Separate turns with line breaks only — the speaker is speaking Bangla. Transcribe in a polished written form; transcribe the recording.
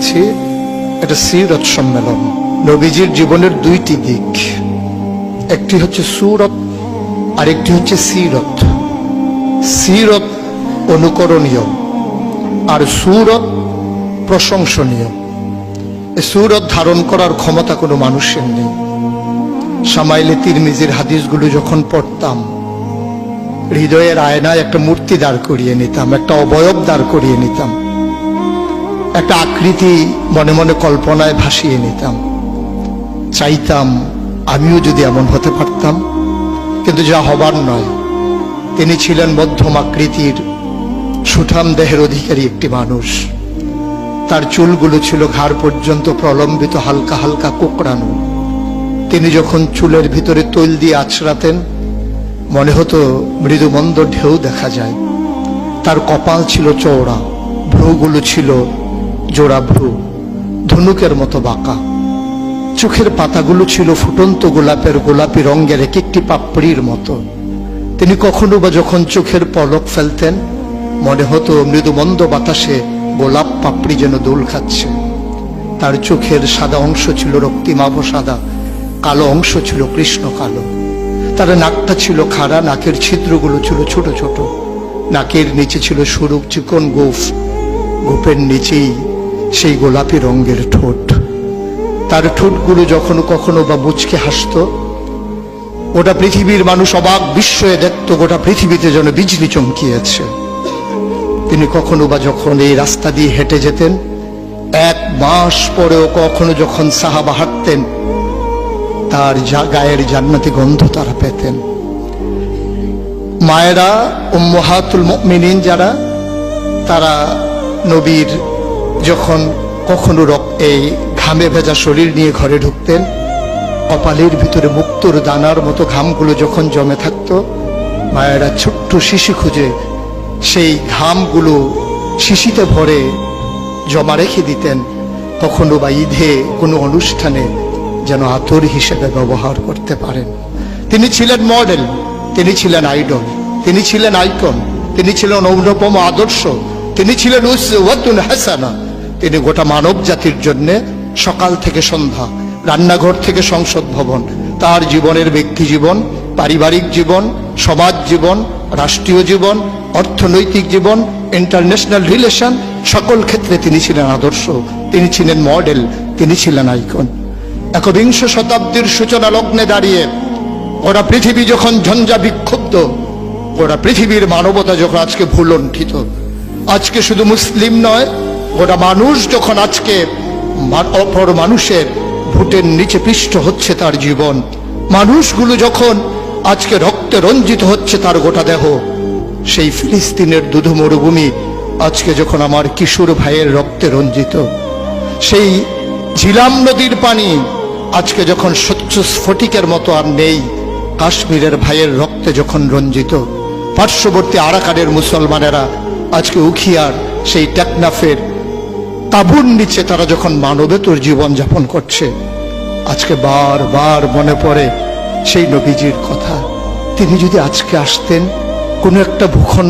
এসেছি, এটা সিরত সম্মেলন। নবীজির জীবনের দুইটি দিক, একটি হচ্ছে সুরত আর একটি হচ্ছে সিরত। সিরত অনুকরণীয় আর সুরত প্রশংসনীয়। এই সুরত ধারণ করার ক্ষমতা কোনো মানুষের নেই। শামাইলে তিরমিজির হাদিসগুলো যখন পড়তাম, হৃদয়ের আয়নায় একটা মূর্তি দাঁড় করিয়ে নিতাম, একটা অবয়ব দাঁড় করিয়ে নিতাম, একটা আকৃতি মনে মনে কল্পনায় ভাসিয়ে নিতাম। চাইতাম আমিও যদি এমন হতে পারতাম, কিন্তু যা হবার নয়। তিনি ছিলেন মধ্যম আকৃতির সুঠাম দেহের অধিকারী একটি মানুষ। তার চুলগুলো ছিল ঘাড় পর্যন্ত প্রলম্বিত, হালকা হালকা কোকড়ানো। তিনি যখন চুলের ভিতরে তৈল দিয়ে আছড়াতেন, মনে হতো মৃদুমন্দ ঢেউ দেখা যায়। তার কপাল ছিল চওড়া, ভ্রুগুলো ছিল জোড়া ভ্রু, ধনুকের মতো বাঁকা। চোখের পাতাগুলো ছিল ফুটন্ত গোলাপের গোলাপি রঙের এক একটি পাপড়ির মতো। তিনি কখনো বা যখন চোখের পলক ফেলতেন, মনে হতো মৃদুমন্দ বাতাসে গোলাপ পাপড়ি যেন দোল খাচ্ছে। তার চোখের সাদা অংশ ছিল রক্তিমাভ সাদা, কালো অংশ ছিল কৃষ্ণ কালো। তার নাকটা ছিল খাড়া, নাকের ছিদ্রগুলো ছিল ছোট ছোট। নাকের নিচে ছিল সরু চিকন গোফ, গোফের নিচেই সেই গোলাপি রঙের ঠোঁট। তার ঠোঁটগুলো যখন কখনো বা মুচকে হাসত, গোটা পৃথিবীর মানুষ অবাক বিস্ময়ে দেখত গোটা পৃথিবীতে যেন বিজলি চমকিয়েছে। তিনি কখনো বা যখন এই রাস্তা দিয়ে হেঁটে যেতেন, 1 মাস পরেও কখনো যখন সাহাবা হাঁটতেন, তার গায়ের জান্নাতি গন্ধ তারা পেতেন। মায়েরা উম্মাহাতুল মুমিনিন যারা, তারা নবীর যখন কখনো এই ঘামে ভেজা শরীর নিয়ে ঘরে ঢুকতেন, কপালের ভিতরে মুক্তোর দানার মতো ঘামগুলো যখন জমে থাকতো, মায়েরা ছোট্ট শিশি খুঁজে সেই ঘামগুলো শিশিতে ভরে জমা রেখে দিতেন, কখনো বা ঈদে কোনো অনুষ্ঠানে যেন আতর হিসেবে ব্যবহার করতে পারেন। তিনি ছিলেন মডেল, তিনি ছিলেন আইডল, তিনি ছিলেন আইকন, তিনি ছিলেন অনুপম আদর্শ, তিনি ছিলেন উসওয়াতুন হাসানা। তিনি গোটা মানব জাতির জন্য সকাল থেকে সন্ধ্যা, রান্নাঘর থেকে সংসদ ভবন, তার জীবনের ব্যক্তি জীবন, পারিবারিক জীবন, সমাজ জীবন, রাষ্ট্রীয় জীবন, অর্থনৈতিক জীবন, ইন্টারন্যাশনাল রিলেশন, সকল ক্ষেত্রে তিনি ছিলেন আদর্শ, তিনি ছিলেন মডেল, তিনি ছিলেন আইকন। একবিংশ শতাব্দীর সূচনা লগ্নে দাঁড়িয়ে গোটা পৃথিবী যখন ঝঞ্ঝা বিক্ষুব্ধ, গোটা পৃথিবীর মানবতা যখন আজকে ভুলণ্ঠিত, আজকে শুধু মুসলিম নয়, গোটা মানুষ যখন আজকে অপর মানুষের ভোটের নিচে পৃষ্ঠ হচ্ছে তার জীবন, মানুষগুলো যখন আজকে রক্তে রঞ্জিত হচ্ছে তার গোটা দেহ, সেই ফিলিস্তিনের দুধ মরুভূমি আজকে যখন আমার কিশোর ভাইয়ের রক্তে রঞ্জিত, সেই ঝিলাম নদীর পানি আজকে যখন স্বচ্ছ স্ফটিকের মতো আর নেই, কাশ্মীরের ভাইয়ের রক্তে যখন রঞ্জিত, পার্শ্ববর্তী আরাকানের মুসলমানেরা আজকে উখিয়ার সেই টেকনাফের তাঁবুর নিচে তারা যখন মানবেতর জীবন যাপন করছে, আজকে বারবার মনে পড়ে সেই নবীজির কথা। তিনি যদি আজকে আসতেন, কোনো একটা ভূখণ্ড